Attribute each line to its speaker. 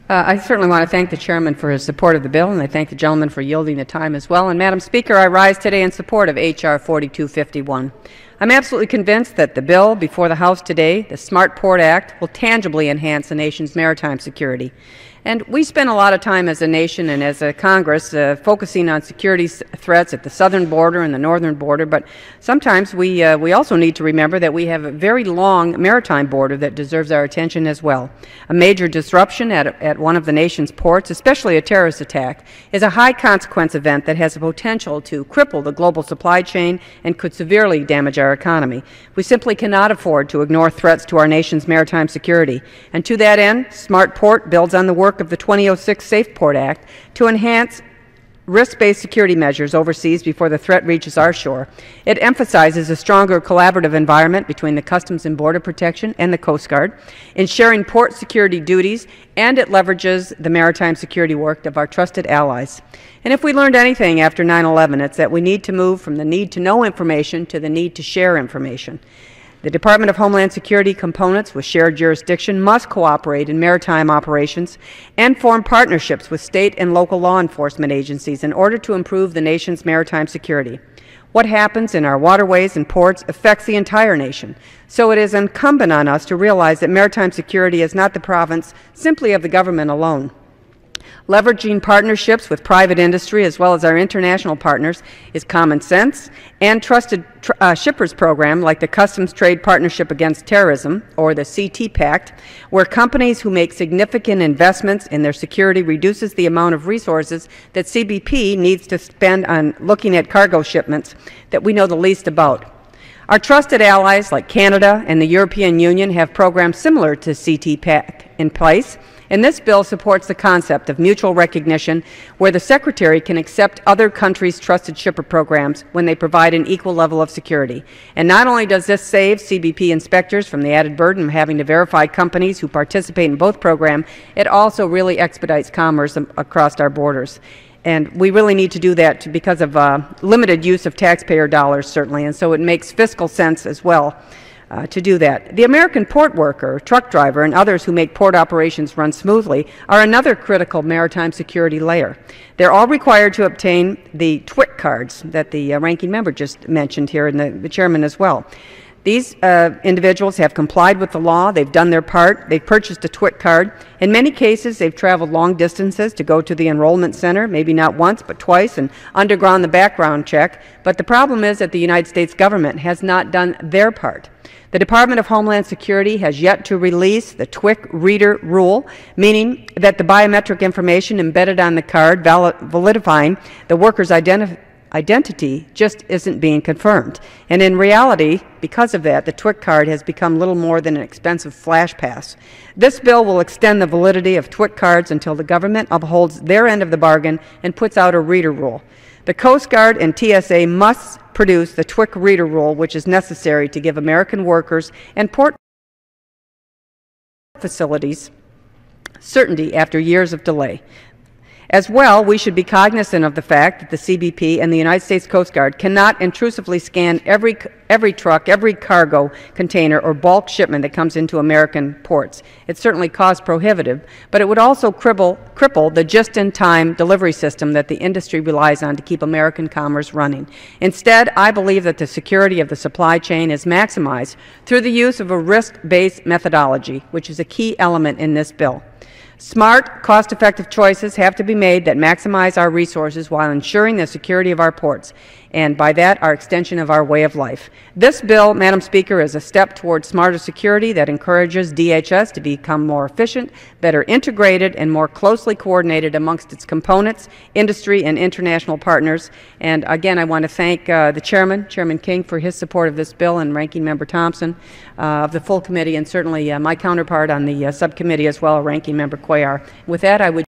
Speaker 1: I certainly want to thank the Chairman for his support of the bill, and I thank the gentleman for yielding the time as well. And Madam Speaker, I rise today in support of H.R. 4251. I'm absolutely convinced that the bill before the House today, the Smart Port Act, will tangibly enhance the nation's maritime security. And we spend a lot of time as a nation and as a Congress focusing on security threats at the southern border and the northern border, but sometimes we also need to remember that we have a very long maritime border that deserves our attention as well. A major disruption at one of the nation's ports, especially a terrorist attack, is a high-consequence event that has the potential to cripple the global supply chain and could severely damage our economy. We simply cannot afford to ignore threats to our nation's maritime security. And to that end, Smart Port builds on the work of the 2006 Safe Port Act to enhance risk-based security measures overseas before the threat reaches our shore. It emphasizes a stronger collaborative environment between the Customs and Border Protection and the Coast Guard in sharing port security duties, and it leverages the maritime security work of our trusted allies. And if we learned anything after 9/11, it's that we need to move from the need to know information to the need to share information. The Department of Homeland Security components with shared jurisdiction must cooperate in maritime operations and form partnerships with state and local law enforcement agencies in order to improve the nation's maritime security. What happens in our waterways and ports affects the entire nation, so it is incumbent on us to realize that maritime security is not the province simply of the government alone. Leveraging partnerships with private industry as well as our international partners is common sense, and trusted shippers program like the Customs Trade Partnership Against Terrorism, or the CT Pact, where companies who make significant investments in their security reduces the amount of resources that CBP needs to spend on looking at cargo shipments that we know the least about. Our trusted allies like Canada and the European Union have programs similar to CT Pact in place, and this bill supports the concept of mutual recognition, where the Secretary can accept other countries' trusted shipper programs when they provide an equal level of security. And not only does this save CBP inspectors from the added burden of having to verify companies who participate in both programs, it also really expedites commerce across our borders. And we really need to do that because of limited use of taxpayer dollars, certainly, and so it makes fiscal sense as well to do that. The American port worker, truck driver, and others who make port operations run smoothly are another critical maritime security layer. They're all required to obtain the TWIC cards that the ranking member just mentioned here, and the chairman as well. These individuals have complied with the law, they've done their part, they've purchased a TWIC card. In many cases, they've traveled long distances to go to the enrollment center, maybe not once but twice, and undergone the background check. But the problem is that the United States government has not done their part. The Department of Homeland Security has yet to release the TWIC reader rule, meaning that the biometric information embedded on the card validifying the worker's identity just isn't being confirmed. And in reality, because of that, the TWIC card has become little more than an expensive flash pass. This bill will extend the validity of TWIC cards until the government upholds their end of the bargain and puts out a reader rule. The Coast Guard and TSA must produce the TWIC reader rule, which is necessary to give American workers and port facilities certainty after years of delay. As well, we should be cognizant of the fact that the CBP and the United States Coast Guard cannot intrusively scan every truck, every cargo container or bulk shipment that comes into American ports. It's certainly cost prohibitive, but it would also cripple the just-in-time delivery system that the industry relies on to keep American commerce running. Instead, I believe that the security of the supply chain is maximized through the use of a risk-based methodology, which is a key element in this bill. Smart, cost-effective choices have to be made that maximize our resources while ensuring the security of our ports, and by that, our extension of our way of life. This bill, Madam Speaker, is a step toward smarter security that encourages DHS to become more efficient, better integrated, and more closely coordinated amongst its components, industry, and international partners. And again, I want to thank the Chairman, Chairman King, for his support of this bill, and Ranking Member Thompson of the full committee, and certainly my counterpart on the subcommittee as well, Ranking Member Cuellar. With that, I would